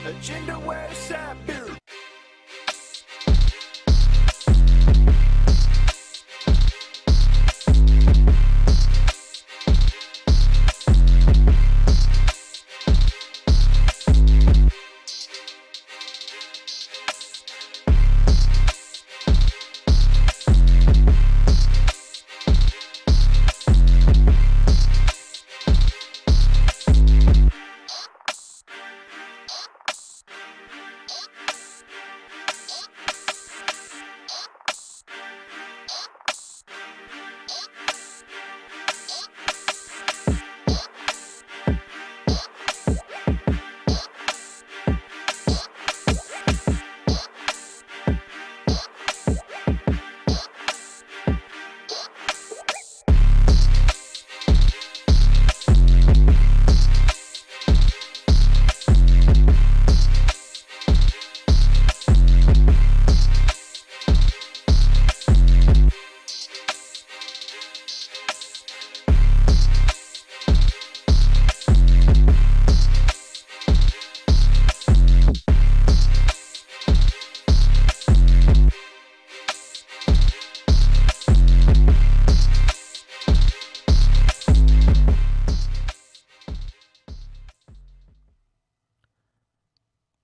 Agenda West Side Beer.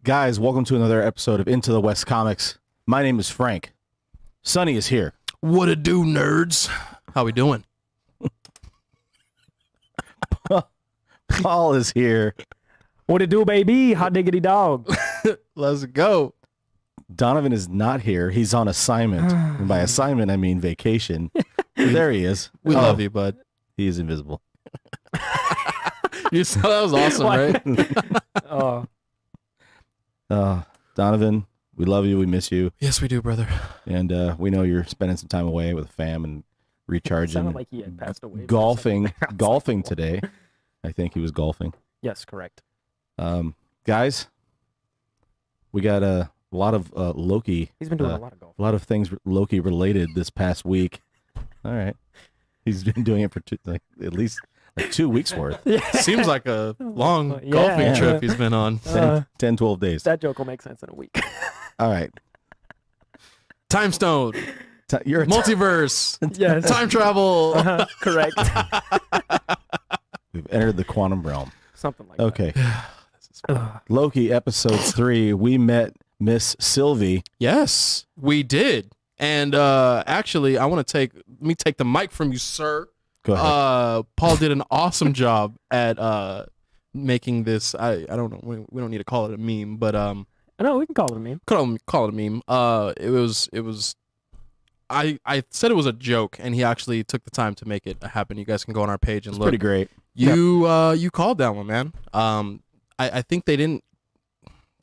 Guys, welcome to another episode of Into the West Comics. My name is Frank. Sonny is here. What it do, nerds? How we doing? Paul is here. What it do, baby? Hot diggity dog. Let's go. Donovan is not here. He's on assignment. And by assignment, I mean vacation. There he is. We love you, bud. He is invisible. You saw that was awesome, right? Donovan, we love you. We miss you. Yes, we do, brother. And we know you're spending some time away with the fam and recharging. Sounded like he had passed away. Golfing today. I think he was golfing. Yes, correct. Guys, we got a lot of Loki. He's been doing a lot of golf. A lot of things Loki related this past week. All right. He's been doing it for at least 2 weeks worth. Seems like a long golfing trip he's been on. 10, 12 days. That joke will make sense in a week. All right. Time stone. You're multiverse. Yes. Time travel. Correct. We've entered the quantum realm. Something like Okay. that. Loki episode 3. We met Miss Sylvie. Yes, we did. And actually, let me take the mic from you, sir. Go ahead. Paul did an awesome job at making this. I don't know. We don't need to call it a meme, but No, we can call it a meme. Call it a meme. It was. I said it was a joke, and he actually took the time to make it happen. You guys can go on our page and look. Pretty great. You called that one, man. I think they didn't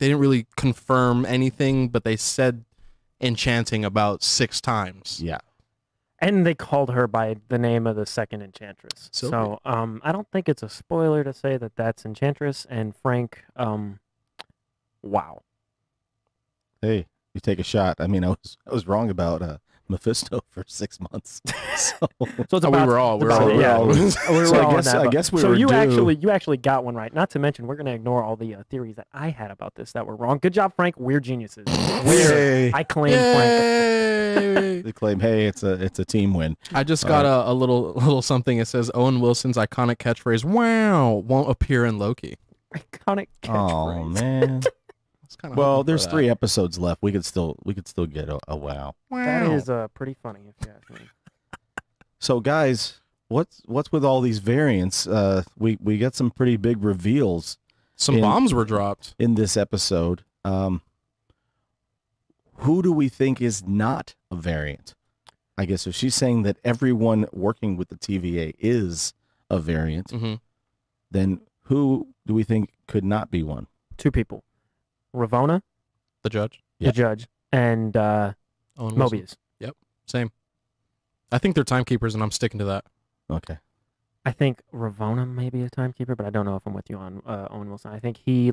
really confirm anything, but they said enchanting about 6 times. Yeah. And they called her by the name of the second Enchantress. Sylvie. So I don't think it's a spoiler to say that that's Enchantress. And Frank, wow. Hey, you take a shot. I mean, I was wrong about Mephisto for 6 months. So it's about, we were all we were all on that. I guess we so were you due. actually got one right. Not to mention, we're gonna ignore all the theories that I had about this that were wrong. Good job, Frank. We're geniuses. I claim Frank. They claim, hey, it's a team win. I just got a little something. It says Owen Wilson's iconic catchphrase "Wow" won't appear in Loki. Iconic catchphrase. Oh man. Well, there's 3 episodes left. We could still get a wow. That is pretty funny if you ask me. So guys, what's with all these variants? We got some pretty big reveals. Some bombs were dropped in this episode. Who do we think is not a variant? I guess if she's saying that everyone working with the TVA is a variant, then who do we think could not be one? 2 people. Ravonna, the judge, the judge, and Mobius. Yep, same. I think they're timekeepers, and I'm sticking to that. Okay. I think Ravonna may be a timekeeper, but I don't know if I'm with you on Owen Wilson. I think he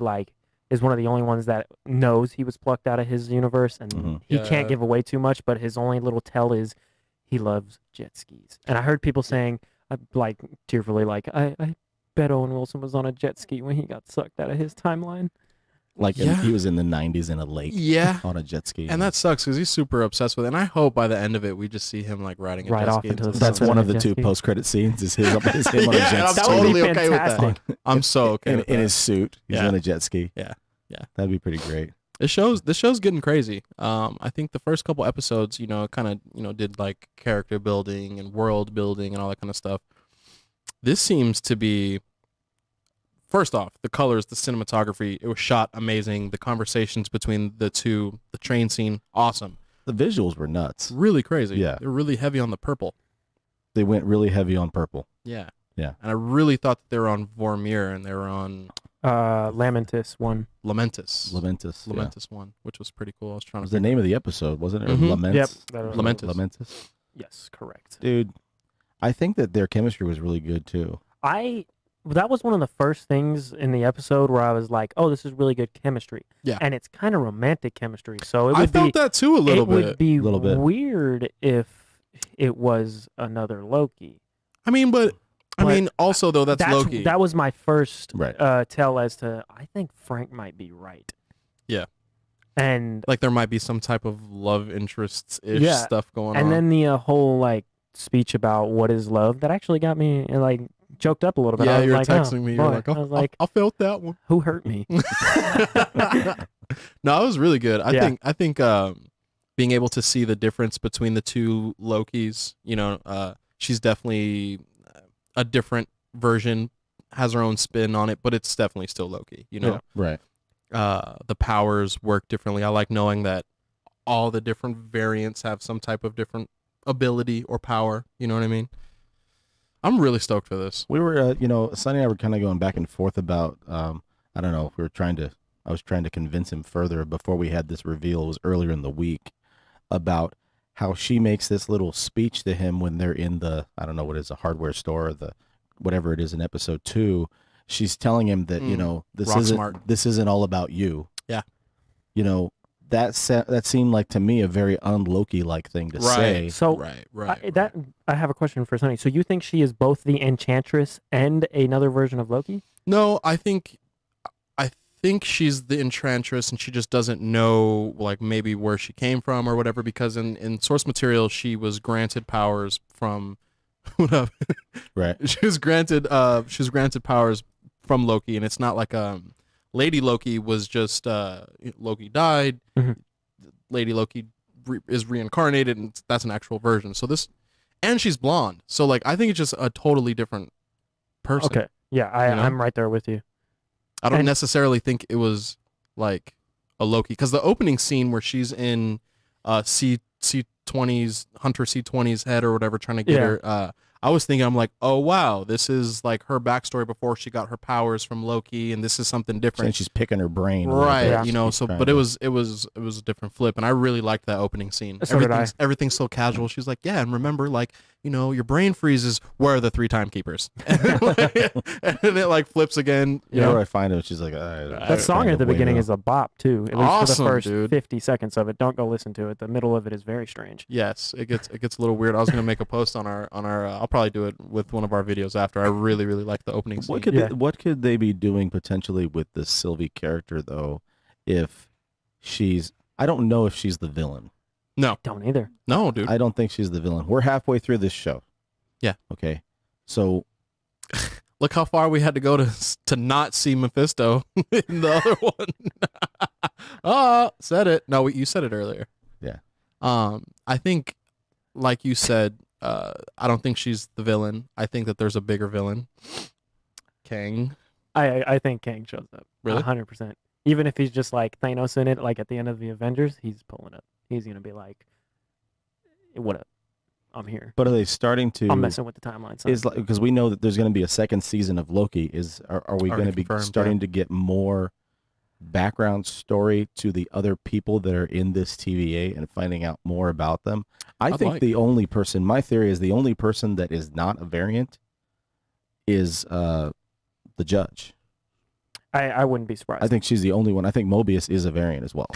is one of the only ones that knows he was plucked out of his universe, and he can't give away too much. But his only little tell is he loves jet skis. And I heard people saying, tearfully, I bet Owen Wilson was on a jet ski when he got sucked out of his timeline. Like he was in the 90s in a lake on a jet ski. And that sucks because he's super obsessed with it. And I hope by the end of it, we just see him like riding a Right jet off ski. into the That's sunset one on of a the jet 2 ski. post-credit scenes is him on a jet I'm ski. totally be okay with that. fantastic. I'm so okay with In that. his suit. He's Yeah. on a jet ski. Yeah. That'd be pretty great. This show's getting crazy. I think the first couple episodes, kind of, did like character building and world building and all that kind of stuff. This seems to be, first off, the colors, the cinematography, it was shot amazing. The conversations between the two, the train scene, awesome. The visuals were nuts. Really crazy. Yeah. They're really heavy on the purple. They went really heavy on purple. Yeah. Yeah. And I really thought that they were on Vormir and they were on Lamentis 1. Lamentis. Lamentis. Yeah. Lamentis 1, which was pretty cool. I was trying It was to the name of the episode, wasn't it? Or Mhm. Laments? Yep. Lamentis. Lamentis. Yes, correct. Dude, I think that their chemistry was really good too. That was one of the first things in the episode where I was like, "Oh, this is really good chemistry." Yeah. And it's kind of romantic chemistry. So I felt that too a little it bit. would be Little bit. weird if it was another Loki. I mean, But also though, that's Loki. That was my first Right. tell as to I think Frank might be right. Yeah. And Like there might be some type of love interests-ish Yeah. stuff going on. and then the whole like speech about what is love that actually got me like choked up a little bit. yeah, I was you're like, texting oh, me. boy. You're like, I was like, I felt that one. who hurt me? No, it was really good. Yeah. I think being able to see the difference between the two Lokis, she's definitely a different version, has her own spin on it, but it's definitely still Loki, Yeah. Right. The powers work differently. I like knowing that all the different variants have some type of different ability or power. You know what I mean? I'm really stoked for this. We were, Sonny and I were kind of going back and forth about, I don't know, I was trying to convince him further before we had this reveal. It was earlier in the week about how she makes this little speech to him when they're in the, I don't know what it is, a hardware store or whatever it is in episode 2. She's telling him that, Rock smart. this isn't all about you. Yeah. That seemed like to me a very un-Loki like thing to say. So Right. I have a question for Sonny. So you think she is both the Enchantress and another version of Loki? No, I think she's the Enchantress and she just doesn't know like maybe where she came from or whatever, because in source material she was granted powers from Right. she was granted powers from Loki, and it's not like Lady Loki was just Loki died. Mhm. Lady Loki is reincarnated, and that's an actual version. So and she's blonde. So like I think it's just a totally different person. Okay. Yeah, I'm right there with you. I don't And- necessarily think it was like a Loki, because the opening scene where she's in C20's Hunter C20's head or whatever, trying to get her. I was thinking, I'm like, oh wow, this is like her backstory before she got her powers from Loki, and this is something different. And she's picking her brain. a little Right, bit. Yeah. So She's trying but to- it was a different flip, and I really liked that opening scene. So did I. Everything's so casual. She's like, yeah, and remember, like, your brain freezes. Where are the 3 timekeepers? And it like flips again. You know where I find it? She's like, That song at the beginning is a bop too. At least for Awesome, the first dude. 50 seconds of it. Don't go listen to it. The middle of it is very strange. Yes, it gets a little weird. I was gonna make a post on our I'll probably do it with one of our videos after. I really like the opening scene. What could they be doing potentially with this Sylvie character though? If I don't know if she's the villain. Don't either. No, dude. I don't think she's the villain. We're halfway through this show. Yeah. Okay. So Look how far we had to go to not see Mephisto in the other one. Said it. No, you said it earlier. Yeah. I think, like you said, I don't think she's the villain. I think that there's a bigger villain. Kang. I think Kang shows up. Really? 100%. Even if he's just like Thanos in it, like at the end of the Avengers, he's pulling up. He's gonna be like, "What up? I'm here. but are they starting to I'm messing with the timeline." son." is like, because we know that there's going to be a second season of Loki. Are we Already going to be confirmed, starting to get more background story to the other people that are in this TVA and finding out more about them? I I'd think like. the only person, my theory is the only person that is not a variant is the judge. I wouldn't be surprised. I think she's the only one. I think Mobius is a variant as well.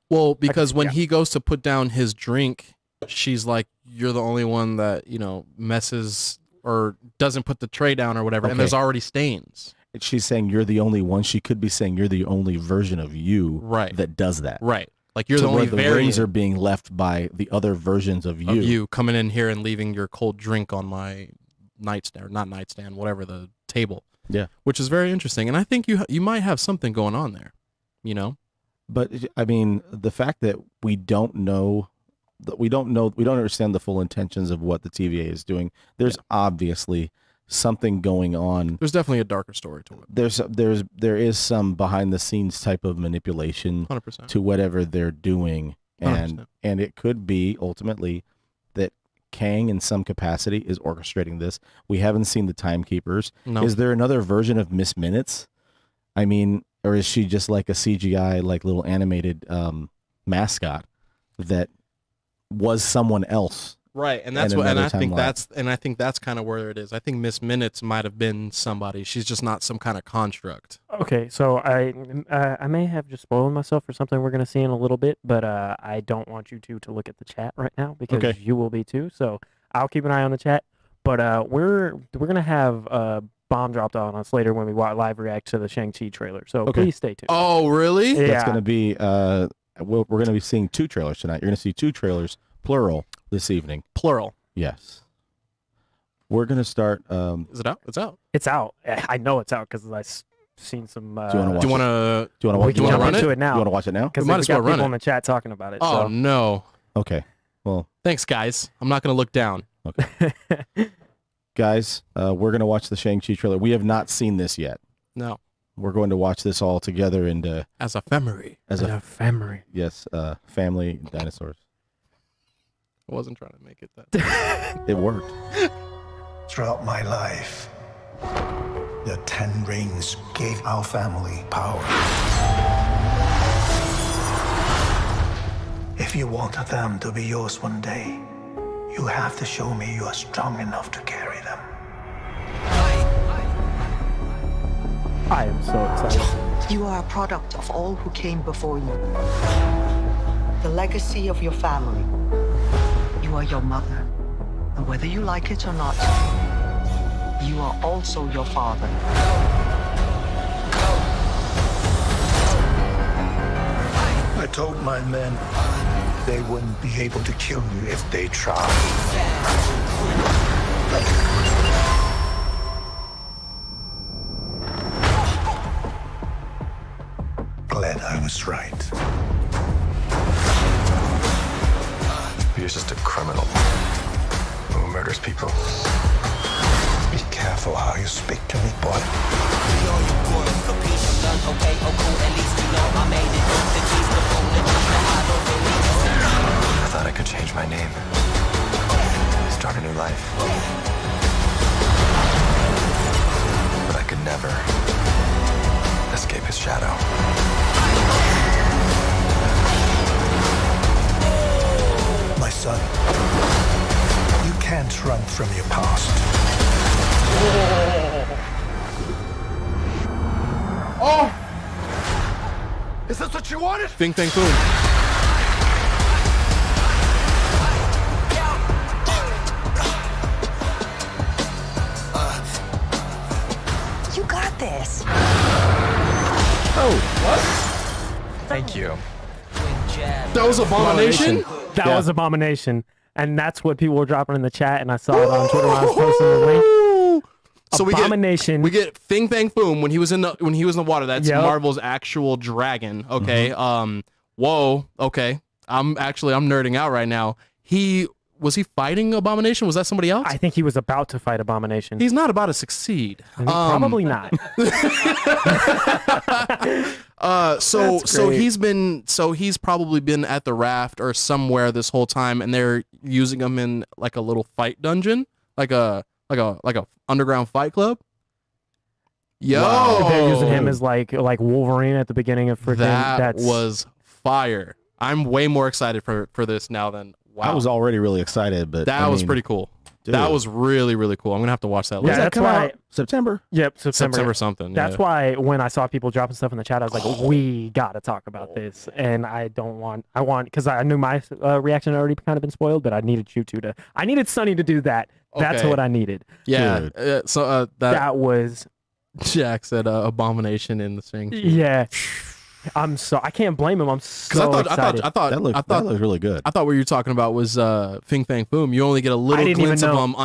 Well, because when yeah. he goes to put down his drink, she's like, "You're the only one that messes or doesn't put the tray down or whatever," Okay. and there's already stains. she's saying you're the only one. She could be saying you're the only version of you Right. that does that. Right. Like you're To the only where the variant rings are being left by the other versions of you. of you coming in here and leaving your cold drink on my nightstand, or not nightstand, whatever, the table. Yeah. Which is very interesting. And I think you might have something going on there, you know? But I mean, the fact that we don't understand the full intentions of what the TVA is doing. There's obviously something going on. There's definitely a darker story to it. There is some behind the scenes type of manipulation 100%. to whatever they're doing, and 100%. and it could be ultimately that Kang in some capacity is orchestrating this. We haven't seen the timekeepers. No. Is there another version of Miss Minutes? I mean, or is she just like a CGI, like little animated mascot that was someone else? Right, and that's in what, and another I think that's kind of where it is. I think Miss Minutes might have been somebody. She's just not some kind of construct. Okay, so I may have just spoiled myself for something we're gonna see in a little bit, but I don't want you to look at the chat right now because Okay. you will be too. So I'll keep an eye on the chat. But we're gonna have a bomb dropped on us later when we live react to the Shang Chi trailer. So Okay. please stay tuned. Oh, really? Yeah. That's going to be we're going to be seeing 2 trailers tonight. You're going to see 2 trailers, plural, this evening. Plural. Yes. We're going to start. Is it out? It's out. It's out. I know it's out because I've seen some. Do you wanna watch Do you want to? do you want to we watch? can wanna jump run into it? it now You want to watch it now? because We might we as well got run people it. in the chat talking about it. Oh So. no! Okay. Well, Thanks, guys. I'm not going to look down. guys, we're going to watch the Shang-Chi trailer. We have not seen this yet. No, We're going to watch this all together and as a memory. as a ephemery. yes, family dinosaurs. I wasn't trying to make it that. It worked. Throughout my life, the 10 rings gave our family power. If you want them to be yours one day, you have to show me you are strong enough to carry them. I am so excited. You are a product of all who came before you. The legacy of your family. You are your mother. And whether you like it or not, you are also your father. I told my men they wouldn't be able to kill you if they tried. Glad I was right. He's just a criminal who murders people. Be careful how you speak to me, boy. I thought I could change my name, start a new life. But I could never escape his shadow. My son, you can't run from your past. Is this what you wanted? Bing, bang, boom. You got this. Thank you. That was Abomination. That Yeah. was Abomination, and that's what people were dropping in the chat, and I saw it on Twitter when I was posting the link. So Abomination. we get Fing Bang Boom when he was in the water. That's Yep. Marvel's actual dragon. Okay. Whoa. Okay. I'm nerding out right now. Was he fighting Abomination? Was that somebody else? I think he was about to fight Abomination. He's not about to succeed. Probably not. So great. he's probably been at the raft or somewhere this whole time, and they're using him in like a little fight dungeon, like a underground fight club. Yo, They're using him as like Wolverine at the beginning of freaking. that was fire. I'm way more excited for this now than wow. I was already really excited, but that I was mean, pretty cool. dude. That was really, really cool. I'm gonna have to watch that Yeah, later. Does that that's come why- out September? Yep, September something. That's yeah. why when I saw people dropping stuff in the chat, I was like, "We gotta talk about this." And I want because I knew my reaction had already kind of been spoiled, but I needed you two to. I needed Sonny to do that. That's Okay. what I needed. Yeah. Dude. That That was Jack said Abomination in the Shang Chi. Yeah. I can't blame him. I'm so excited. I thought That looked really good. I thought what you were talking about was Fing Fang Foom. You only get a little didn't glimpse even of know. him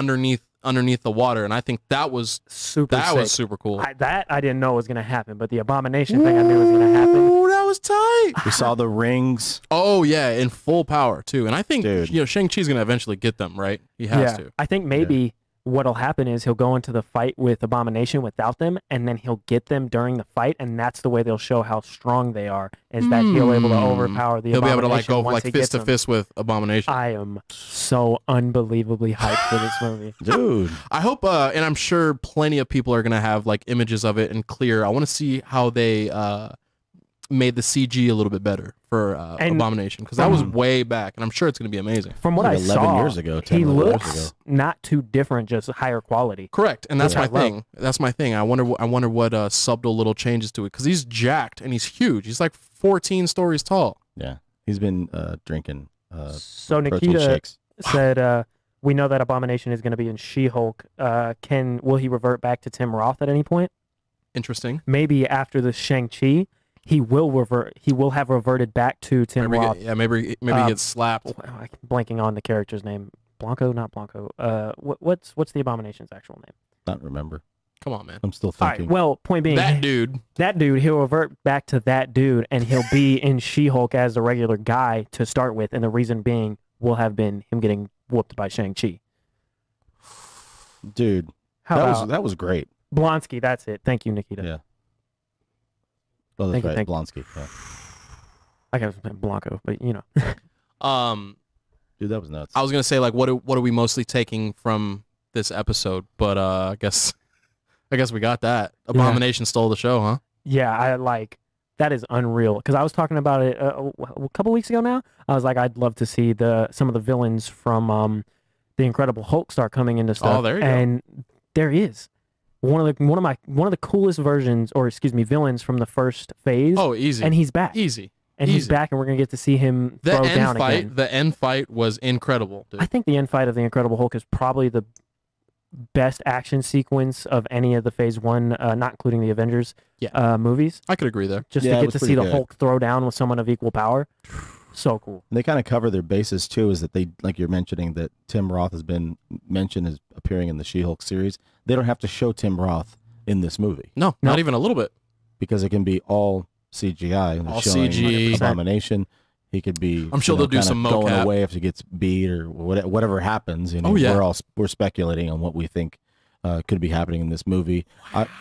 underneath the water, and I think that was super that sick. was super cool. I didn't know was gonna happen, but the Abomination thing I knew was gonna happen. Ooh, that was tight. We saw the rings. Oh yeah, in full power too. And I think Dude. Shang-Chi's gonna eventually get them, right? He has to. I think maybe what'll happen is he'll go into the fight with Abomination without them, and then he'll get them during the fight, and that's the way they'll show how strong they are. Is that he'll able to overpower the He'll be Abomination able to like go once like he fist gets to them. fist with Abomination. I am so unbelievably hyped for this movie. Dude. I hope, and I'm sure plenty of people are gonna have like images of it and clear. I want to see how they made the CG a little bit better for Abomination, because that was way back, and I'm sure it's gonna be amazing. From what Like I 11 saw, years ago, 10, he 11 years looks ago. not too different, just higher quality. Correct, and that's Yeah, my I love- thing. That's my thing. I wonder what subtle little changes to it, because he's jacked and he's huge. He's like 14 stories tall. Yeah. He's been drinking So protein Nikita shakes. said, "We know that Abomination is going to be in She-Hulk. Will he revert back to Tim Roth at any point? Interesting. Maybe after the Shang-Chi, he will revert. He will have reverted back to Tim Maybe Roth. maybe he gets slapped. I'm blanking on the character's name. Blanco, not Blanco. What's the Abomination's actual name? Not remember. Come on, man. I'm still All right. thinking. Well, point being, That dude. that dude, he'll revert back to that dude, and he'll be in She-Hulk as a regular guy to start with, and the reason being will have been him getting whooped by Shang-Chi. Dude, How about that was great. Blonsky? That's it. Thank you, Nikita. Yeah. Oh, that's Thank you, right. thank you. Blonsky. Yeah. I got Blanco, but you know. Dude, that was nuts. I was gonna say like what are we mostly taking from this episode, but I guess we got that. Abomination stole the show, huh? Yeah, I like that is unreal because I was talking about it a couple weeks ago now. I was like, I'd love to see some of the villains from the Incredible Hulk start coming into stuff. Oh, there you go. And there is one of the coolest versions, or excuse me, villains from the first phase. Oh, easy. And he's back. Easy. And he's easy. back, and we're gonna get to see him The throw end down fight. again. The end fight was incredible, dude. I think the end fight of the Incredible Hulk is probably the best action sequence of any of the Phase 1, not including the Avengers movies. I could agree there. Just Yeah, to it get was to see pretty the good. Hulk throw down with someone of equal power. So cool. And they kind of cover their bases too, is that they, like you're mentioning, that Tim Roth has been mentioned as appearing in the She-Hulk series. They don't have to show Tim Roth in this movie No, not even a little bit. because it can be all CGI. And they're All showing CG. Abomination. He could be. I'm sure they'll do kinda some going mocap. away if he gets beat or whatever happens. You know, Oh, yeah. we're speculating on what we think could be happening in this movie.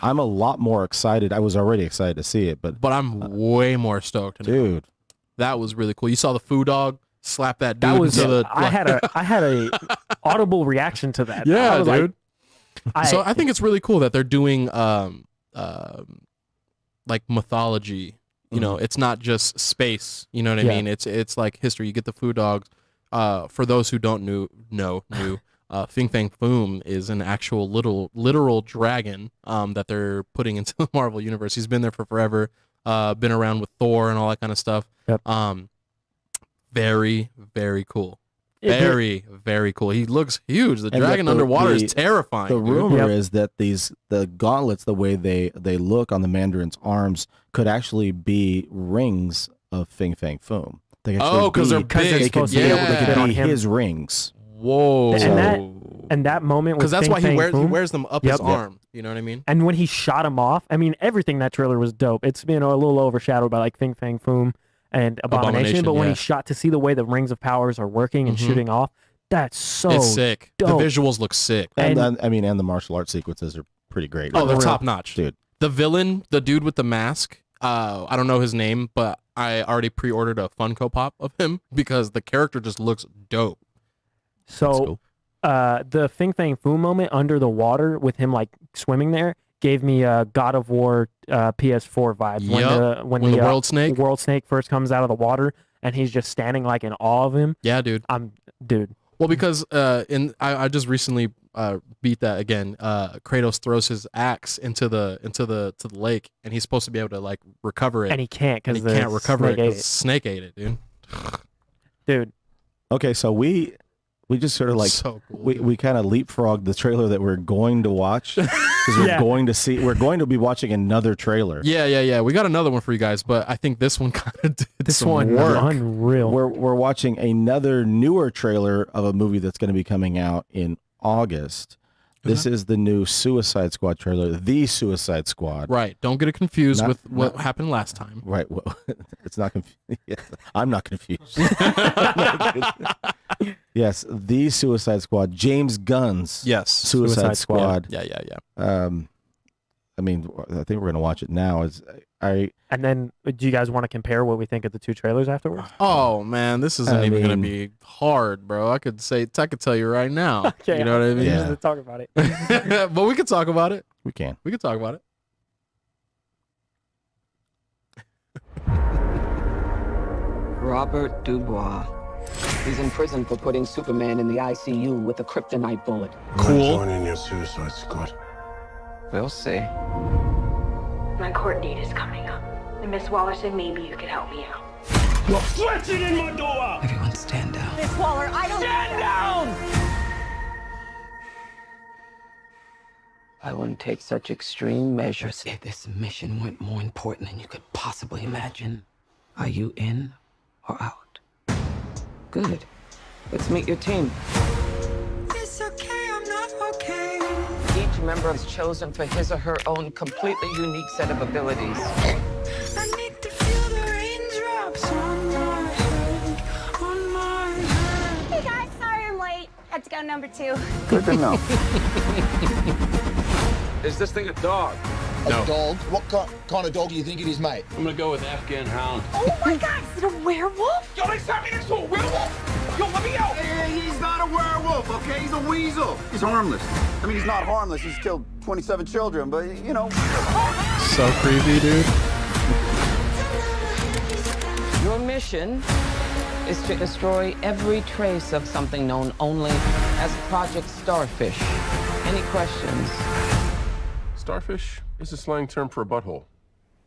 I'm a lot more excited. I was already excited to see it, but But I'm way more stoked. Now. dude, That was really cool. You saw the Foo Dog slap that dude That was into the. I had a audible reaction to that. Yeah, I was dude. Like, So I think it's really cool that they're doing like mythology. You know, it's not just space. You know what I Yeah. mean? It's like history. You get the Foo Dogs. For those who don't know, Fing Fang Foom is an actual literal dragon that they're putting into the Marvel universe. He's been there for forever. Been around with Thor and all that kind of stuff. Yep. Very, very cool. It- Very, very cool. He looks huge. The And dragon the- underwater the- is terrifying. the dude. rumor Yep. is that the gauntlets, the way they look on the Mandarin's arms, could actually be rings of Fing Fang Foom. They actually Oh, because they're be- Because they're big. they could supposed to be able to they fit could on be him. his rings. Whoa. And that moment Because with that's Fing why Fang he Foom, wears them up Yep. his Yep. arm. You know what I mean? and when he shot him off, I mean, everything in that trailer was dope. It's been a little overshadowed by like Fing Fang Foom and Abomination, but when yeah. he shot to see the way the rings of powers are working and Mhm. shooting off, that's so It's sick. dope. The visuals look sick. And, And- and the martial arts sequences are pretty great. Oh, they're real. top notch. Dude. The villain, the dude with the mask, I don't know his name, but I already pre-ordered a Funko Pop of him because the character just looks dope. That's So cool. the Fing Fang Foom moment under the water with him like swimming there gave me God of War PS4 vibes. Yup. When When the the World Snake? World Snake first comes out of the water and he's just standing like in awe of him. Yeah, dude. Dude. Well, because I just recently beat that again. Kratos throws his axe into the lake, and he's supposed to be able to like recover it, And he can't and because he can't recover it ate because Snake ate it, dude. Dude, Okay, so we We just sort of like So cool, we kind of leapfrogged the trailer that we're going to watch because we're going to be watching another trailer. Yeah. We got another one for you guys, but I think this one kind of did This some one work. unreal. We're watching another newer trailer of a movie that's going to be coming out in August. This is the new Suicide Squad trailer, The Suicide Squad. Right. Don't get it confused Not- with what not- happened last time. Right. Well, it's not confused. I'm not confused. Yes, The Suicide Squad, James Gunn's Yes. Suicide Squad. Yeah. I mean, I think we're going to watch it now. And then, do you guys want to compare what we think of the two trailers afterwards? Oh man, this isn't I even gonna mean- be hard, bro. I could tell you right now. Okay, You know what I mean? Yeah. Let's talk about it. But we could talk about it. We can. We could talk about it. Robert Dubois. He's in prison for putting Superman in the ICU with a kryptonite bullet. Cool. Joining your Suicide Squad. We'll see. My court date is coming up. And Miss Waller said maybe you could help me out. Everyone stand down. Miss Waller, I don't stand down! I wouldn't take such extreme measures if this mission went more important than you could possibly imagine. Are you in or out? Good. Let's meet your team. It's okay, I'm not okay. Each member is chosen for his or her own completely unique set of abilities. I need to feel the raindrops on my head, on my head. Hey guys, sorry I'm late. Had to go number 2. Good to know. Is this thing a dog? No. A dog? What kind of dog do you think it is, mate? I'm gonna go with Afghan hound. Oh my god, is it a werewolf? Yo, they turned me into a werewolf! Yo, let me out! Hey, he's not a werewolf, okay? He's a weasel. He's harmless. I mean, he's not harmless. He's killed 27 children, but, you know. So creepy, dude. Your mission is to destroy every trace of something known only as Project Starfish. Any questions? Starfish is a slang term for a butthole.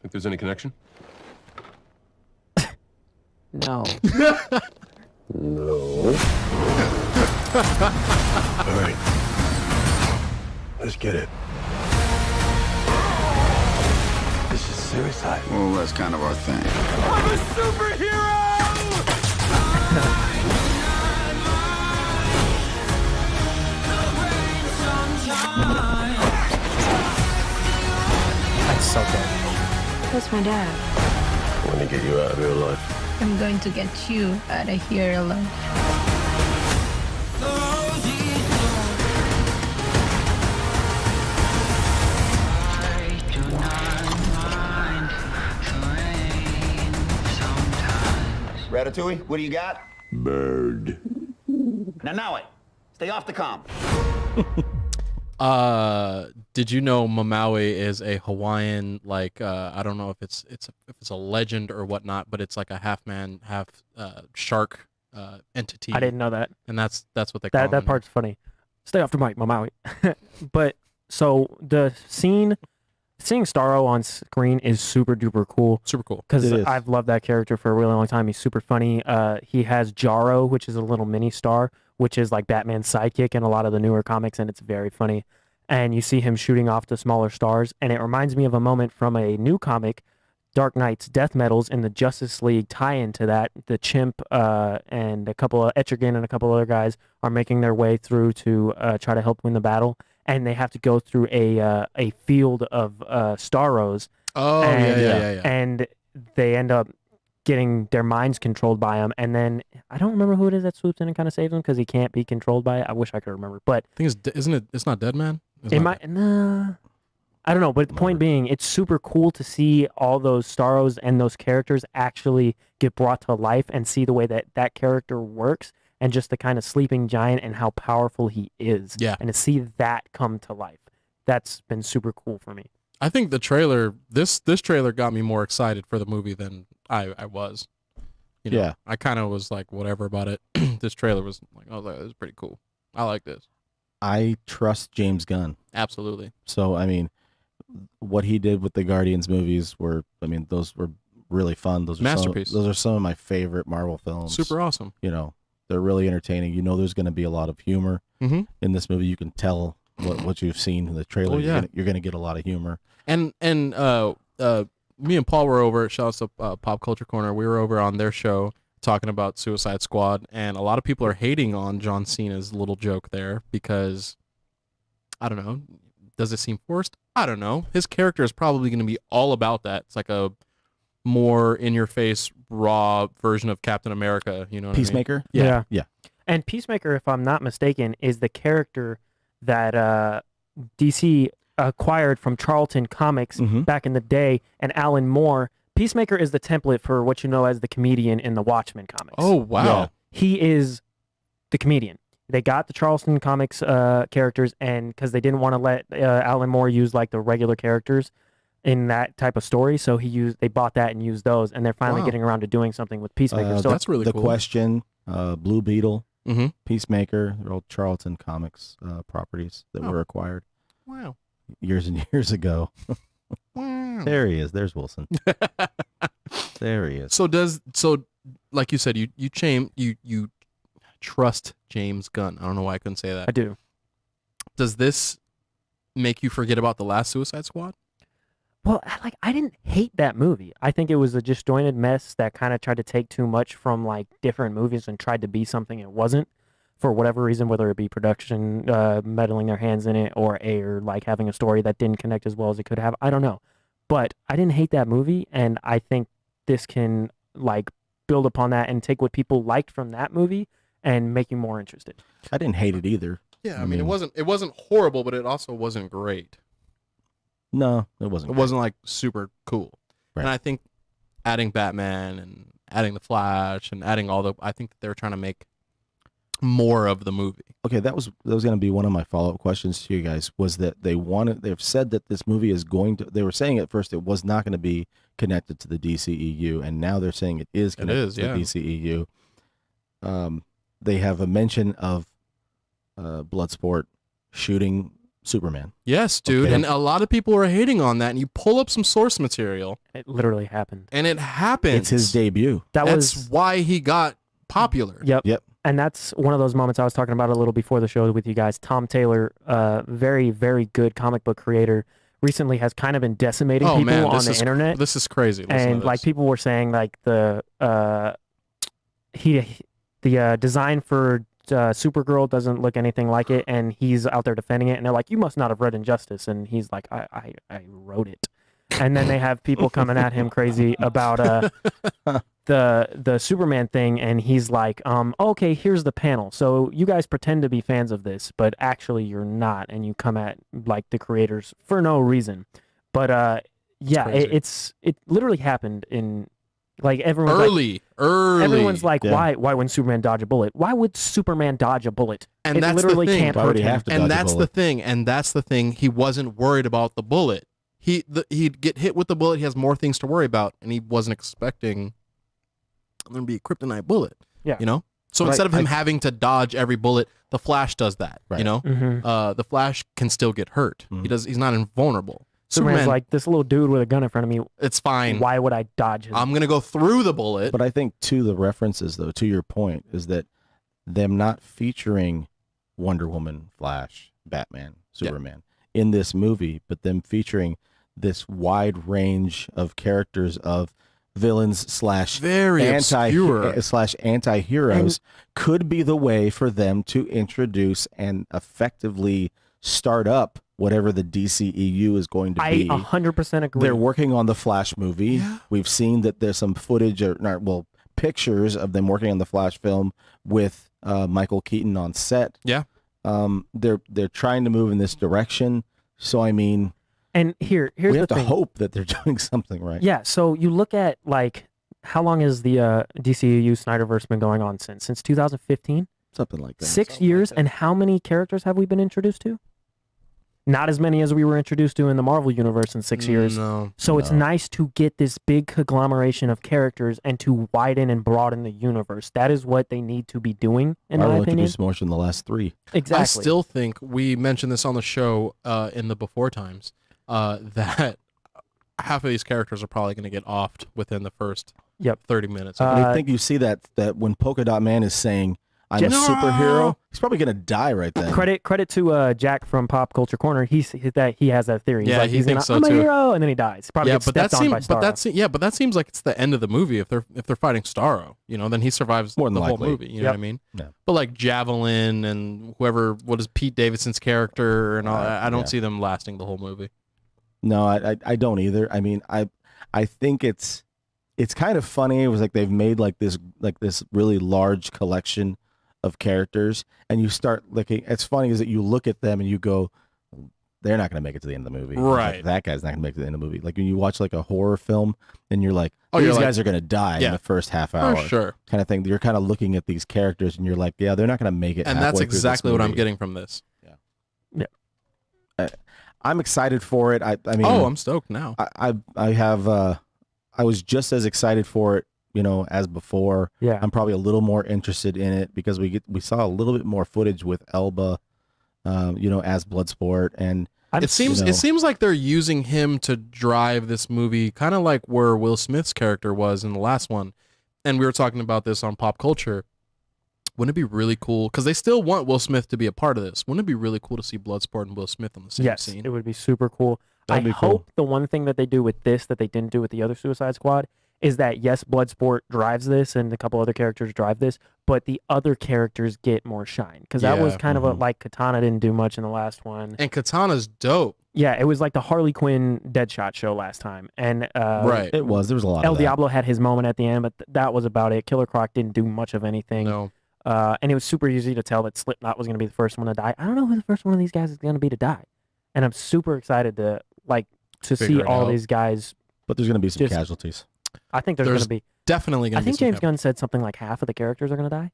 Think there's any connection? No. No. All right. Let's get it. This is suicide. Well, that's kind of our thing. I'm a superhero! That's so good. Where's my dad? I want to get you out of real life. I'm going to get you out of here alone. Ratatouille, what do you got? Bird. Now it. Stay off the comm. Did you know Mamawi is a Hawaiian, like I don't know if it's a legend or whatnot, but it's like a half man, half shark entity. I didn't know that. And that's what they call That him. part's funny. Stay off the mic, Mamawi. But so the seeing Starro on screen is super duper cool. Super cool. Because It is. I've loved that character for a really long time. He's super funny. He has Jarro, which is a little mini star, which is like Batman's sidekick in a lot of the newer comics, and it's very funny. And you see him shooting off the smaller stars, and it reminds me of a moment from a new comic, Dark Knight's Death Metals, in the Justice League tie-in to that. The Chimp and a couple of Etrigan and a couple other guys are making their way through to try to help win the battle, and they have to go through a field of Starros. Oh, and, yeah. And they end up getting their minds controlled by him, and then I don't remember who it is that swoops in and kind of saves him because he can't be controlled by it. I wish I could remember, but I think isn't it? It's not Dead Man. It's it not might. Nah, I don't know. But the point being, it's super cool to see all those Starros and those characters actually get brought to life and see the way that that character works and just the kind of sleeping giant and how powerful he is. Yeah. And to see that come to life, that's been super cool for me. I think the trailer, this trailer got me more excited for the movie than I was. You know, Yeah. I kind of was like, whatever about it. This trailer was like, I was like, this is pretty cool. I like this. I trust James Gunn. Absolutely. So, I mean, what he did with the Guardians movies those were really fun. Those are Masterpiece. Those are some of my favorite Marvel films. Super awesome. You know, They're really entertaining. You know, there's going to be a lot of humor Mm-hmm. in this movie. You can tell what you've seen in the trailer. Oh, yeah. You're going to get a lot of humor. And me and Paul were over at Shout Out to Pop Culture Corner. We were over on their show talking about Suicide Squad, and a lot of people are hating on John Cena's little joke there because, I don't know, does it seem forced? I don't know. His character is probably going to be all about that. It's like a more in-your-face, raw version of Captain America. You know what Peacemaker? I mean? Yeah. And Peacemaker, if I'm not mistaken, is the character that DC acquired from Charlton Comics back in the day, and Alan Moore. Peacemaker is the template for what you know as the comedian in the Watchmen comics. Oh, wow. Yeah. He is the comedian. They got the Charlton Comics characters, and because they didn't want to let Alan Moore use like the regular characters in that type of story, so they bought that and used those, and they're finally getting around to doing something with Peacemaker. So that's really the cool. Question, Blue Beetle, Mhm. Peacemaker, they're all Charlton Comics properties that were acquired Wow. years and years ago. Wow. There he is. There's Wilson. There he is. So like you said, you trust James Gunn. I don't know why I couldn't say that. I do. Does this make you forget about the last Suicide Squad? Well, I didn't hate that movie. I think it was a disjointed mess that kind of tried to take too much from like different movies and tried to be something it wasn't for whatever reason, whether it be production meddling their hands in it or like having a story that didn't connect as well as it could have. I don't know. But I didn't hate that movie, and I think this can like build upon that and take what people liked from that movie and make you more interested. I didn't hate it either. Yeah, I mean, it wasn't horrible, but it also wasn't great. No, it wasn't. It wasn't like super cool. Right. And I think adding Batman and adding the Flash and adding I think that they were trying to make more of the movie. Okay, that was going to be one of my follow-up questions to you guys, was that they've said that this movie is going to, they were saying at first it was not going to be connected to the DCEU, and now they're saying it is connected to the DCEU. They have a mention of Bloodsport shooting Superman. Yes, dude. Okay. And a lot of people are hating on that, and you pull up some source material. It literally happened. And it happened. It's his debut. That's why he got popular. Yep. And that's one of those moments I was talking about a little before the show with you guys. Tom Taylor, very, very good comic book creator, recently has kind of been decimating people on the internet. This is crazy. And like people were saying, like the design for Supergirl doesn't look anything like it, and he's out there defending it, and they're like, "You must not have read Injustice," and he's like, "I wrote it." And then they have people coming at him crazy about the Superman thing, and he's like, okay, here's the panel. So you guys pretend to be fans of this, but actually you're not, and you come at like the creators for no reason. But yeah, it literally happened in like everyone early. Everyone's like, why wouldn't Superman dodge a bullet? Why would Superman dodge a bullet? And it that's literally the thing. can't hurt him. And that's the thing. And that's the thing. He wasn't worried about the bullet. He'd get hit with the bullet. He has more things to worry about, and he wasn't expecting there to be a kryptonite bullet. Yeah, you know. So instead of him having to dodge every bullet, the Flash does that. Right. You know, the Flash can still get hurt. He's not invulnerable. Superman's like, this little dude with a gun in front of me. It's fine. Why would I dodge him? I'm gonna go through the bullet. But I think to the references, though, to your point, is that them not featuring Wonder Woman, Flash, Batman, Superman in this movie, but them featuring this wide range of characters of villains slash anti-heroes could be the way for them to introduce and effectively start up whatever the DCEU is going to be. I 100% agree. They're working on the Flash movie. Yeah. We've seen that there's some footage pictures of them working on the Flash film with Michael Keaton on set. Yeah. They're trying to move in this direction. So I mean, and here's we have the to thing. hope that they're doing something right. Yeah. So you look at like how long has the DCEU Snyderverse been going on since 2015? Something like that. 6 years, and how many characters have we been introduced to? Not as many as we were introduced to in the Marvel universe in 6 years. So it's nice to get this big conglomeration of characters and to widen and broaden the universe. That is what they need to be doing, in my opinion. Introduced more in the last 3. Exactly. I still think we mentioned this on the show in the before times that half of these characters are probably going to get offed within the first 30 minutes. I think you see that when Polka Dot Man is saying, I'm a superhero, he's probably gonna die right then. Credit to Jack from Pop Culture Corner. He has that theory. He's Yeah, like, he thinks so I'm a too. hero, and then he dies. Probably gets stepped on by Starro. But that seems like it's the end of the movie if they're fighting Starro. You know, then he survives More than the whole likely. movie. You know what I mean? Yeah. But like Javelin and what is Pete Davidson's character and all, I don't see them lasting the whole movie. No, I don't either. I mean, I think it's kind of funny. It was like they've made like this really large collection of characters, and you start looking. It's funny is that you look at them and you go, they're not going to make it to the end of the movie. Right. Like, that guy's not going to make it to the end of the movie. Like when you watch like a horror film and you're like, Oh, these you're like- guys are going to die in the first half hour. sure. Kind of thing. You're kind of looking at these characters and you're like, yeah, they're not going to make it. And that's halfway through this exactly what I'm movie. getting from this. I'm excited for it. I mean, I'm stoked now. I was just as excited for it, as before. Yeah. I'm probably a little more interested in it because we saw a little bit more footage with Elba, as Bloodsport, and It seems like they're using him to drive this movie, kind of like where Will Smith's character was in the last one. And we were talking about this on Pop Culture. Wouldn't it be really cool? Because they still want Will Smith to be a part of this. Wouldn't it be really cool to see Bloodsport and Will Smith on the same scene? It would be super cool. That'd be hope cool. the one thing that they do with this that they didn't do with the other Suicide Squad is that, yes, Bloodsport drives this and a couple other characters drive this, but the other characters get more shine. Because that was kind of like Katana didn't do much in the last one. And Katana's dope. Yeah, it was like the Harley Quinn Deadshot show last time. And Right. It was. There was a lot El of that. Diablo had his moment at the end, but that was about it. Killer Croc didn't do much of anything. No. And it was super easy to tell that Slipknot was going to be the first one to die. I don't know who the first one of these guys is going to be to die. And I'm super excited to see Figure it all out. these guys. But there's going to be some Just- casualties. I think there's going to be. Definitely going I to be think some James Gunn said something like half of the characters are going to die.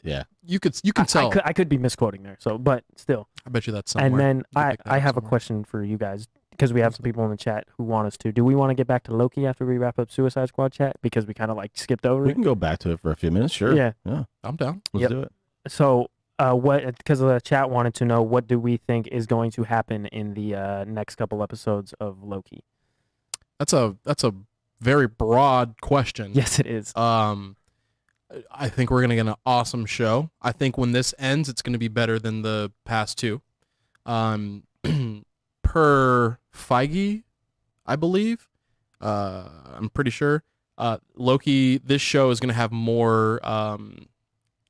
Yeah. You can tell. I could be misquoting there. So, but still. I bet you that's somewhere. And then You can pick that I up have a somewhere. question for you guys because we have some people in the chat who want us to. Do we want to get back to Loki after we wrap up Suicide Squad chat because we kind of skipped over We it? can go back to it for a few minutes. Sure. Yeah. Yeah. I'm down. Let's do it. So, because the chat wanted to know, what do we think is going to happen in the next couple episodes of Loki? That's a very broad question. Yes, it is. I think we're gonna get an awesome show. I think when this ends, it's gonna be better than the past two. Per Feige, I believe. I'm pretty sure. Loki, this show is gonna have more. I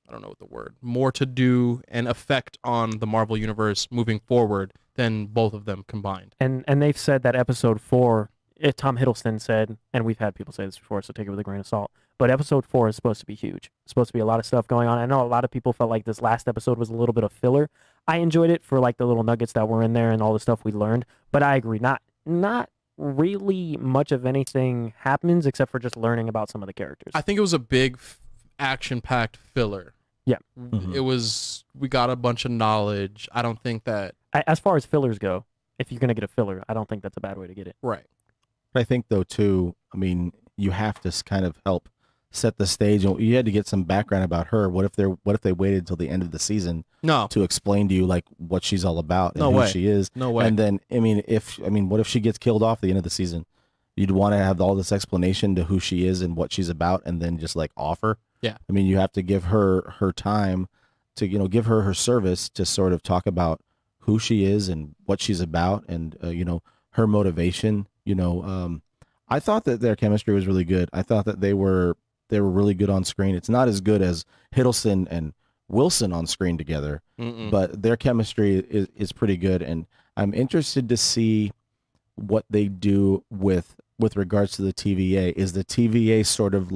don't know what the word. More to do and effect on the Marvel universe moving forward than both of them combined. And they've said that episode 4, Tom Hiddleston said, and we've had people say this before, so take it with a grain of salt, but episode 4 is supposed to be huge. It's supposed to be a lot of stuff going on. I know a lot of people felt like this last episode was a little bit of filler. I enjoyed it for the little nuggets that were in there and all the stuff we learned, but I agree, not really much of anything happens except for just learning about some of the characters. I think it was a big action-packed filler. Yeah. It was, we got a bunch of knowledge. I don't think that... As far as fillers go, if you're going to get a filler, I don't think that's a bad way to get it. Right. But I think though too, I mean, you have to kind of help set the stage. You had to get some background about her. What if they waited until the end of the season to explain to you what she's all about and who she is? No way. And then what if she gets killed off at the end of the season? You'd want to have all this explanation to who she is and what she's about, and then just offer. Yeah. I mean, you have to give her time to give her service to sort of talk about who she is and what she's about, and her motivation. I thought that their chemistry was really good. I thought that they were really good on screen. It's not as good as Hiddleston and Wilson on screen together, but their chemistry is pretty good, and I'm interested to see what they do with regards to the TVA. Is the TVA sort of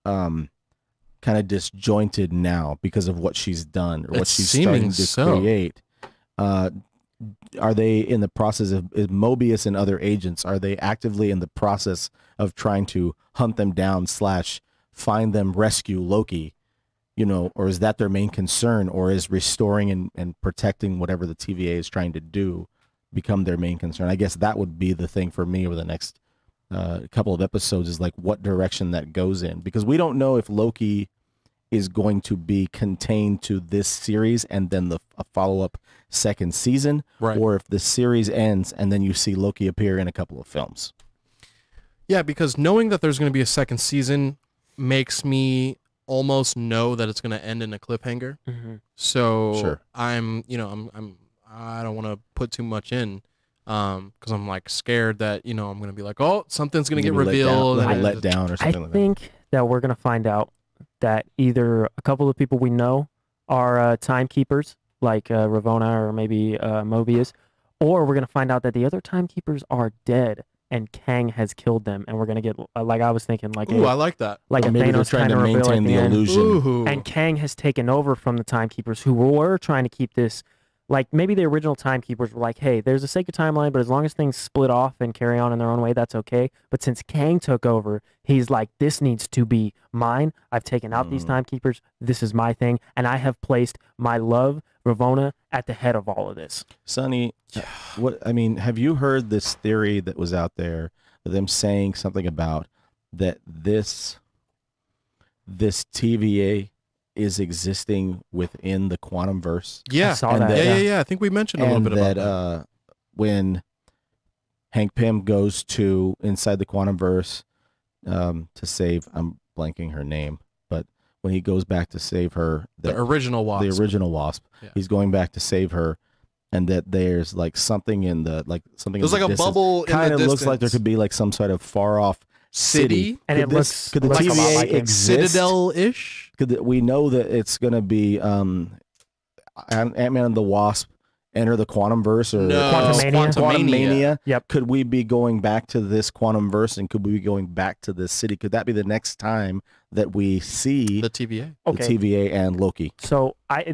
kind of disjointed now because of what she's done or what she's starting to create? Are they in the process of Mobius and other agents? Are they actively in the process of trying to hunt them down / find them, rescue Loki? Or is that their main concern? Or is restoring and protecting whatever the TVA is trying to do become their main concern? I guess that would be the thing for me over the next couple of episodes, is what direction that goes in, because we don't know if Loki is going to be contained to this series and then a follow-up second season, right, or if the series ends and then you see Loki appear in a couple of films. Yeah, because knowing that there's going to be a second season makes me almost know that it's going to end in a cliffhanger. Mm-hmm. So Sure. I don't want to put too much in, because I'm like scared that I'm going to be like, oh, something's going to get revealed. let down or something I like think that we're gonna find out that either a couple of people we know are timekeepers, like Ravonna or maybe Mobius, or we're gonna find out that the other timekeepers are dead and Kang has killed them, and we're gonna get like I was thinking, like Ooh, I like that. like Or a maybe they're Thanos trying kind to of reveal at maintain the the end. illusion. Ooh. And Kang has taken over from the timekeepers who were trying to keep this. Like maybe the original timekeepers were like, hey, there's a sacred timeline, but as long as things split off and carry on in their own way, that's okay. But since Kang took over, he's like, this needs to be mine. I've taken out these timekeepers. This is my thing. And I have placed my love, Ravonna, at the head of all of this. Sonny, have you heard this theory that was out there, them saying something about that this TVA is existing within the quantum verse? Yeah, I saw that. Yeah. I think we mentioned a little bit about that. When Hank Pym goes to inside the quantum verse to save, I'm blanking her name, but when he goes back to save her, The original Wasp. Yeah. he's going back to save her, and that there's like something in the something. There's like a bubble in the Kind of looks like there distance. could be like some sort of far off city, And could it looks could the like a lot TVA like it. exist? Citadel-ish. We know that it's going to be Ant-Man and the Wasp enter the quantum verse or No, Quantumania. Quantumania. Yep. Could we be going back to this quantum verse, and could we be going back to this city? Could that be the next time that we see The TVA. the Okay. TVA and Loki So after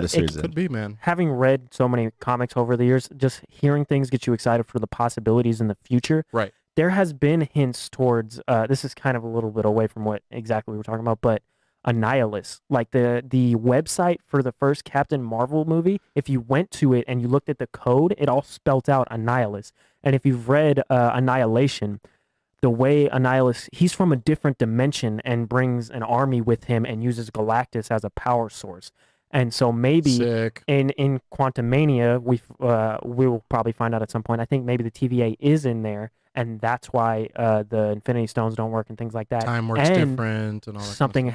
the series Could ends? be, man. having read so many comics over the years, just hearing things get you excited for the possibilities in the future. Right. There has been hints towards this is kind of a little bit away from what exactly we were talking about, but Annihilus, like the website for the first Captain Marvel movie, if you went to it and you looked at the code, it all spelt out Annihilus. And if you've read Annihilation, the way Annihilus, he's from a different dimension and brings an army with him and uses Galactus as a power source. And so maybe Sick. in Quantumania, we'll probably find out at some point. I think maybe the TVA is in there, and that's why the Infinity Stones don't work and things like that. Time works And different and all that. Something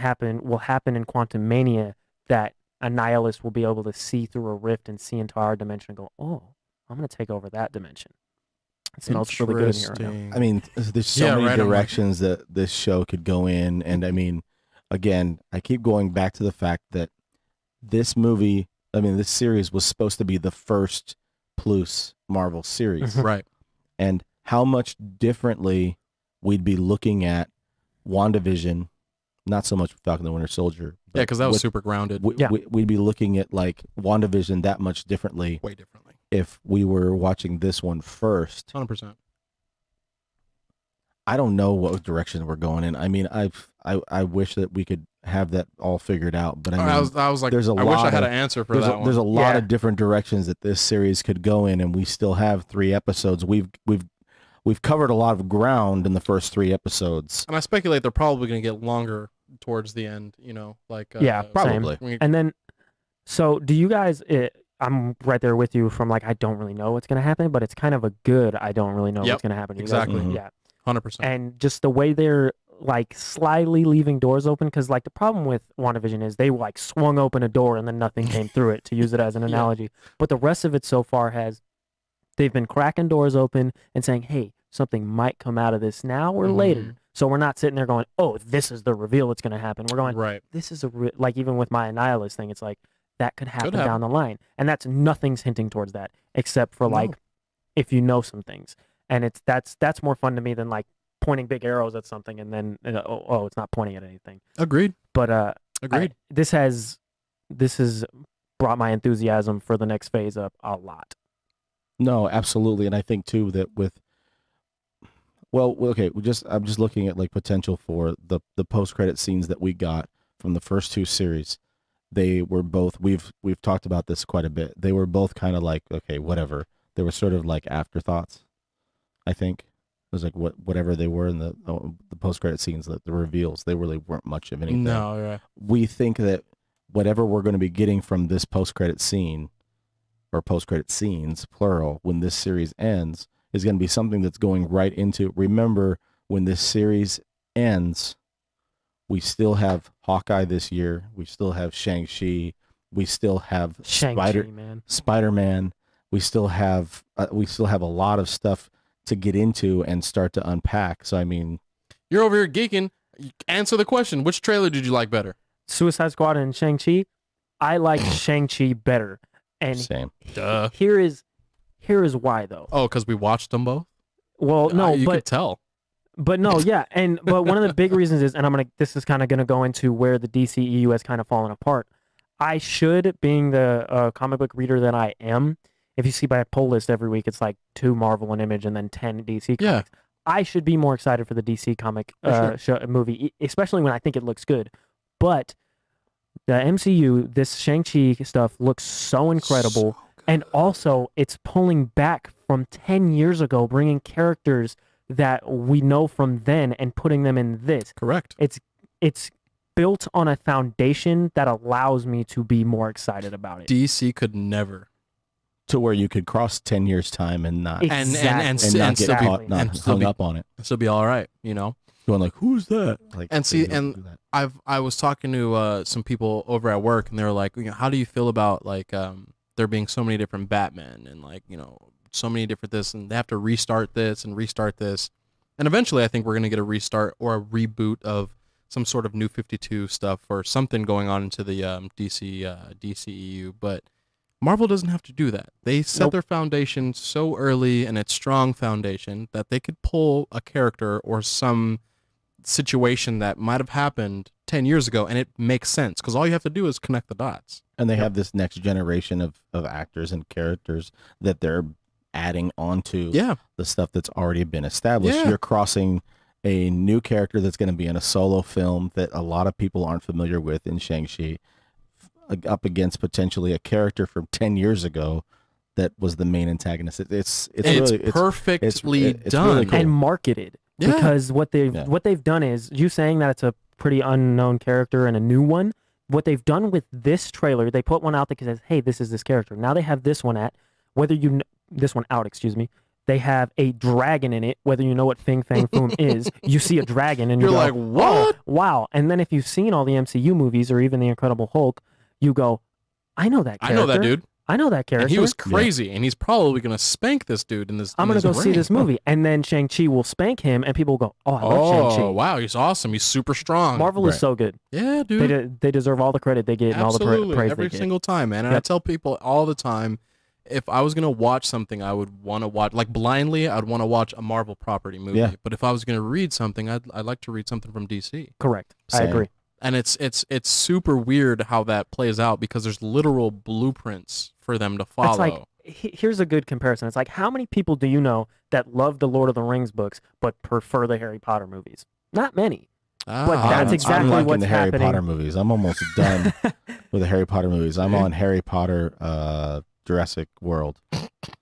will happen in Quantumania that Annihilus will be able to see through a rift and see into our dimension and go, oh, I'm going to take over that dimension. It smells really good in here right now. Interesting. I mean, there's so Yeah, many right, I'm like- directions that this show could go in, and I mean, again, I keep going back to the fact that this series was supposed to be the first plus Marvel series, Right. and how much differently we'd be looking at WandaVision, not so much Falcon and the Winter Soldier. Yeah, because that was with- super grounded. We'd be looking at like WandaVision that much differently Way differently. if we were watching this one first. 100%. I don't know what direction we're going in. I mean, I wish that we could have that all figured out, but I mean, I was like, there's a I wish I lot had of- an answer for there's that one. there's a lot Yeah. of different directions that this series could go in, and we still have 3 episodes. We've covered a lot of ground in the first 3 episodes. And I speculate they're probably going to get longer towards the end, like... Yeah, probably. same. And then, so do you guys, I'm right there with you from like, I don't really know what's going to happen, but it's kind of a good, I don't really know Yep, what's going to happen. You guys- exactly. Mhm. Yeah. 100%. And just the way they're like slyly leaving doors open, because like the problem with WandaVision is they like swung open a door and then nothing came through it, to use it as an analogy. But the rest of it so far they've been cracking doors open and saying, hey, something might come out of this now or later. So we're not sitting there going, oh, this is the reveal that's going to happen. We're going, Right. this is like even with my Annihilus thing, it's like that could happen happen. down the line. And nothing's hinting towards that except for No. like if you know some things. And that's more fun to me than like pointing big arrows at something and then it's not pointing at anything. Agreed. But Agreed. this has brought my enthusiasm for the next phase up a lot. No, absolutely, and I think too that I'm just looking at like potential for the post-credit scenes that we got from the first 2 series. They were both we've talked about this quite a bit. They were both kind of like, okay, whatever. They were sort of like afterthoughts. I think it was like whatever they were in the post-credit scenes, the reveals. They really weren't much of anything. No, right. We think that whatever we're going to be getting from this post-credit scene or post-credit scenes, plural, when this series ends, is going to be something that's going right into, remember, when this series ends, We still have Hawkeye this year. We still have Shang-Chi. We still have Spider-Man. We still have a lot of stuff to get into and start to unpack. So I mean, you're over here geeking. Answer the question. Which trailer did you like better? Suicide Squad and Shang-Chi. I like Shang-Chi better. And same. Here is why though. Oh, because we watched them both? Well, no, you but could tell. But no, yeah, but one of the big reasons is, and this is kind of gonna go into where the DCEU has kind of fallen apart. I should, being the comic book reader that I am, if you see my poll list every week, it's like 2 Marvel and Image and then 10 DC comics. Yeah. I should be more excited for the DC comic movie, especially when I think it looks good. But the MCU, this Shang-Chi stuff looks so incredible. And also, it's pulling back from 10 years ago, bringing characters that we know from then and putting them in this. Correct. It's built on a foundation that allows me to be more excited about it. DC could never. To where you could cross 10 years time and not exactly. not get caught, not hung up on it. Still be all right, you know. Going like, who's that? Like, and see, and I was talking to some people over at work, and they were like, you know, how do you feel about like there being so many different Batman and like, you know, so many different this, and they have to restart this and restart this, and eventually I think we're gonna get a restart or a reboot of some sort of New 52 stuff or something going on into the DCEU, but Marvel doesn't have to do that. They set their foundation so early, and it's strong foundation, that they could pull a character or some situation that might have happened 10 years ago, and it makes sense because all you have to do is connect the dots. And they have this next generation of actors and characters that they're adding onto the stuff that's already been established. You're crossing a new character that's going to be in a solo film that a lot of people aren't familiar with in Shang-Chi, up against potentially a character from 10 years ago that was the main antagonist. It's really perfectly done really cool. And marketed. Because what they've done is, you saying that it's a pretty unknown character and a new one, what they've done with this trailer, they put one out that says, hey, this is this character. Now they have this one out, they have a dragon in it, whether you know what Fing Fang Foom is, you see a dragon and you're go, like, what? Oh, wow. And then if you've seen all the MCU movies or even the Incredible Hulk, you go, I know that character. I know that dude. I know that character. And he was crazy, and he's probably going to spank this dude in this. I'm going to go see this movie. And then Shang-Chi will spank him, and people will go, oh, I love Shang-Chi. Oh, wow, he's awesome. He's super strong. Marvel is so good. Yeah, dude. They deserve all the credit they get and all the praise they get. Every single time, man. And I tell people all the time, if I was going to watch something, I would want to watch, like blindly, I'd want to watch a Marvel property movie. Yeah. But if I was going to read something, I'd like to read something from DC. Correct. Same. I agree. And it's super weird how that plays out because there's literal blueprints for them to follow. It's like, here's a good comparison. It's like, how many people do you know that love the Lord of the Rings books but prefer the Harry Potter movies? Not many. But that's exactly I'm what's the Harry happening. Potter movies. I'm almost done with the Harry Potter movies. I'm on Harry Potter, Jurassic World.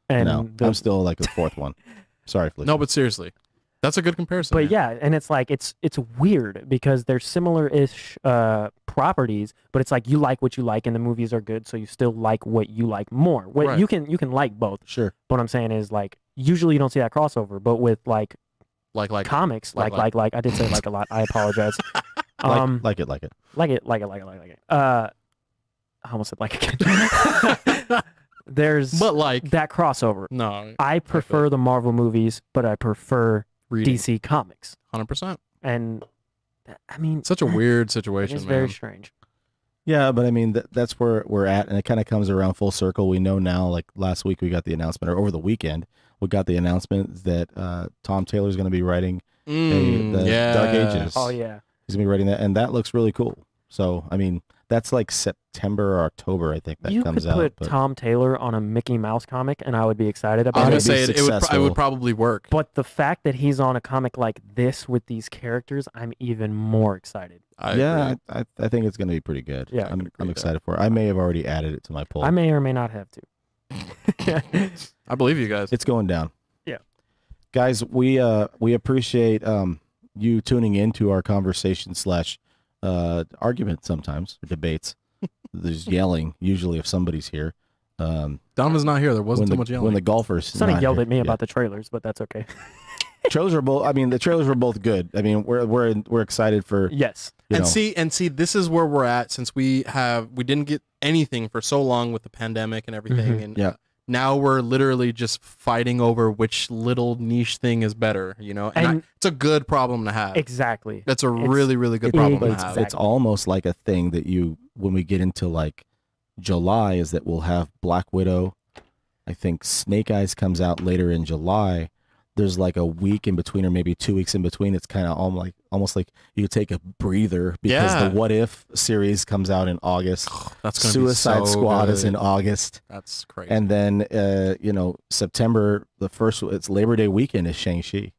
And I'm still like the 4th one. Sorry, Felicia. No, but seriously. That's a good comparison. But yeah, and it's like it's weird because they're similar-ish properties, but it's like you like what you like, and the movies are good, so you still like what you like more. Right. You can like both. Sure. What I'm saying is, like, usually you don't see that crossover, but with like comics, like I did say like a lot. I apologize. Like it. I almost said like again. There's that crossover. No, I prefer the Marvel movies, but I prefer DC Comics. 100%. And I mean, such a weird situation. It's very strange. Yeah, but I mean that's where we're at, and it kind of comes around full circle. We know now, like last week we got the announcement, or over the weekend we got the announcement that Tom Taylor's going to be writing the Dark Ages. Oh yeah, he's going to be writing that, and that looks really cool. So I mean, that's like September or October, I think that comes out. You could put Tom Taylor on a Mickey Mouse comic, and I would be excited about it. I was going to say it would probably work. But the fact that he's on a comic like this with these characters, I'm even more excited. I think it's going to be pretty good. Yeah, I'm excited for it. I may have already added it to my poll. I may or may not have to. I believe you guys. It's going down. Yeah, guys, we appreciate you tuning into our conversation / argument sometimes, or debates. There's yelling usually if somebody's here. Donovan's not here. There wasn't too much yelling. When the golfers somebody yelled at me about the trailers, but that's okay. trailers were both. I mean, the trailers were both good. I mean, we're excited for. Yes. And see, this is where we're at since we didn't get anything for so long with the pandemic and everything, and now we're literally just fighting over which little niche thing is better, and it's a good problem to have. Exactly. That's a really, really good problem to have. It's almost like a thing that when we get into like July, is that we'll have Black Widow. I think Snake Eyes comes out later in July. There's like a week in between, or maybe 2 weeks in between. It's kind of almost like you take a breather because the What If series comes out in August. That's gonna Suicide be so Squad good. is in August. That's crazy. And then September, it's Labor Day weekend is Shang-Chi.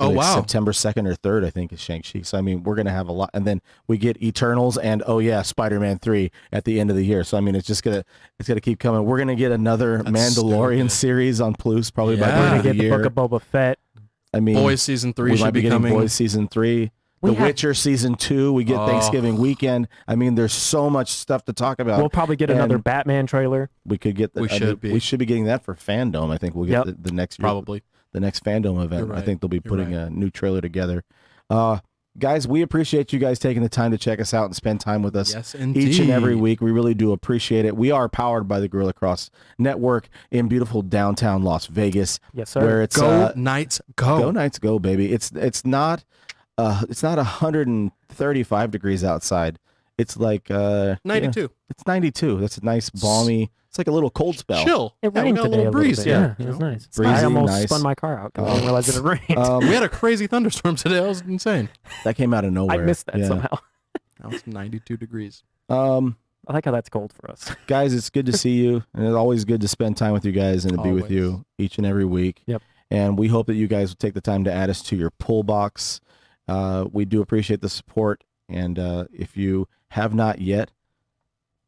Oh, wow. September 2nd or 3rd, I think, is Shang-Chi. So I mean, we're gonna have a lot, and then we get Eternals and Spider-Man 3 at the end of the year. So I mean, it's gonna keep coming. We're gonna get another Mandalorian series on Plus probably by the end of the Get the year. Book of Boba Fett. I mean, Boys season 3 we should might be be getting coming. Boys season 3. The Witcher season 2. We get Thanksgiving weekend. I mean, there's so much stuff to talk about. We'll probably get another Batman trailer. We could get. We should be getting that for Fandom. I think we'll get the next probably. The next Fandom event. Right. I think they'll be putting a new trailer together. Guys, we appreciate you guys taking the time to check us out and spend time with us each and every week. We really do appreciate it. We are powered by the Gorilla Cross Network in beautiful downtown Las Vegas. Yes, sir. Where it's Go Knights, go. Go Knights, go, baby. It's not 135 degrees outside. It's like 92. It's 92. That's a nice balmy. It's like a little cold spell. Chill. It we rained got a today little breeze. bit. Yeah, it was nice. Breezy, I almost nice. spun my car out because I didn't realize it had rained. We had a crazy thunderstorm today. That was insane. That came out of nowhere. I missed that somehow. That was 92 degrees. I like how that's cold for us. Guys, it's good to see you, and it's always good to spend time with you guys and to be with you each and every week. Yep. And we hope that you guys will take the time to add us to your pull box. We do appreciate the support, and if you have not yet,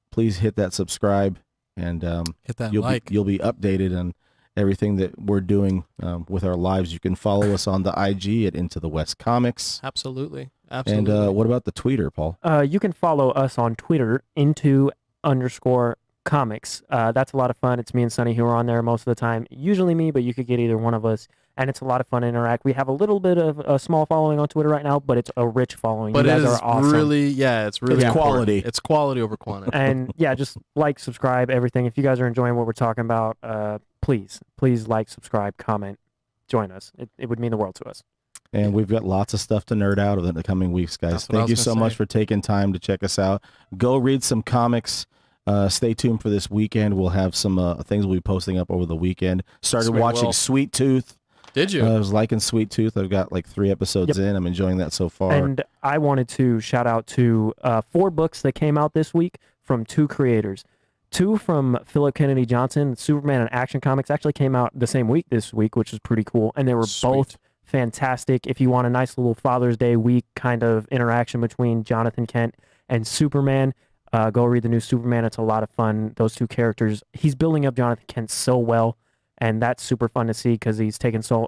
please hit that subscribe, and hit that you'll be updated on everything that we're doing with our lives. You can follow us on the IG at Into the West Comics. Absolutely. And what about the Twitter, Paul? You can follow us on Twitter, _comics. That's a lot of fun. It's me and Sonny who are on there most of the time. Usually me, but you could get either one of us. And it's a lot of fun to interact. We have a little bit of a small following on Twitter right now, but it's a rich following. But you guys it is are awesome. really, it's quality. important. It's quality over quantity. And yeah, just like, subscribe, everything. If you guys are enjoying what we're talking about, please like, subscribe, comment, join us. It would mean the world to us. And we've got lots of stuff to nerd out in the coming weeks, guys. Thank you so much for taking time to check us out. Go read some comics. Stay tuned for this weekend. We'll have some things we'll be posting up over the weekend. Started watching Sweet Tooth. Did you? I was liking Sweet Tooth. I've got like 3 episodes in. I'm enjoying that so far. And I wanted to shout out to 4 books that came out this week from 2 creators. 2 from Philip Kennedy Johnson. Superman and Action Comics actually came out the same week this week, which is pretty cool. And they were both fantastic. If you want a nice little Father's Day week kind of interaction between Jonathan Kent and Superman, go read the new Superman. It's a lot of fun. Those 2 characters, he's building up Jonathan Kent so well. And that's super fun to see because it's taken so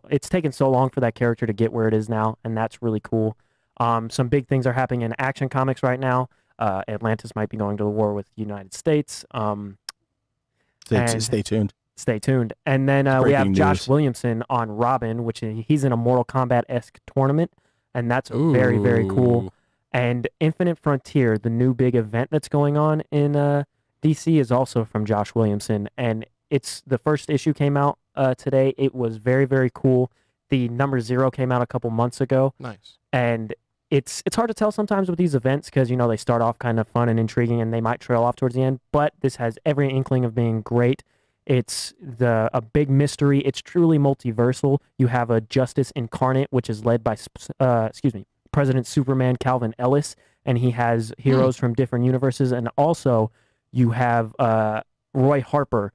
long for that character to get where it is now, and that's really cool. Some big things are happening in Action Comics right now. Atlantis might be going to the war with the United States. Stay tuned. Stay tuned. And then we have Josh Williamson on Robin, which he's in a Mortal Kombat-esque tournament, and that's very, very cool. And Infinite Frontier, the new big event that's going on in DC, is also from Josh Williamson, and it's the first issue came out today. It was very, very cool. The number 0 came out a couple months ago. Nice. And it's hard to tell sometimes with these events because, they start off kind of fun and intriguing and they might trail off towards the end. But this has every inkling of being great. It's a big mystery. It's truly multiversal. You have a Justice Incarnate, which is led by, President Superman Calvin Ellis. And he has heroes from different universes. And also you have Roy Harper,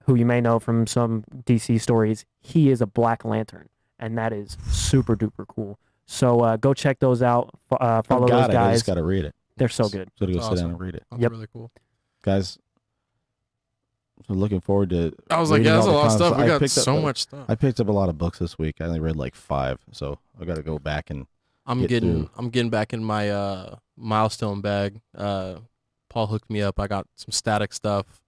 who you may know from some DC stories. He is a Black Lantern, and that is super duper cool. So go check those out. Follow those guys. I just got to read it. They're so good. So to go sit down and read it. That's really cool. Guys, I'm looking forward to. I was like, there's a lot of stuff. We got so much stuff. I picked up a lot of books this week. I only read like 5, so I got to go back and. I'm getting back in my milestone bag. Paul hooked me up. I got some Static stuff.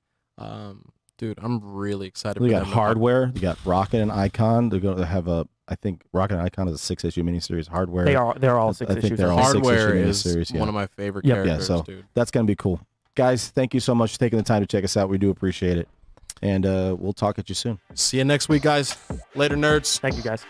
Dude, I'm really excited. We for got them to- Hardware. You got Rocket and Icon. They're going to have I think Rocket and Icon is a 6-issue miniseries. Hardware. They're all 6 I think issues. they're all Hardware 6-issue is miniseries. Yeah. one of my favorite Yep. characters, so dude. that's going to be cool. Guys, thank you so much for taking the time to check us out. We do appreciate it. And we'll talk at you soon. See you next week, guys. Later, nerds. Thank you, guys.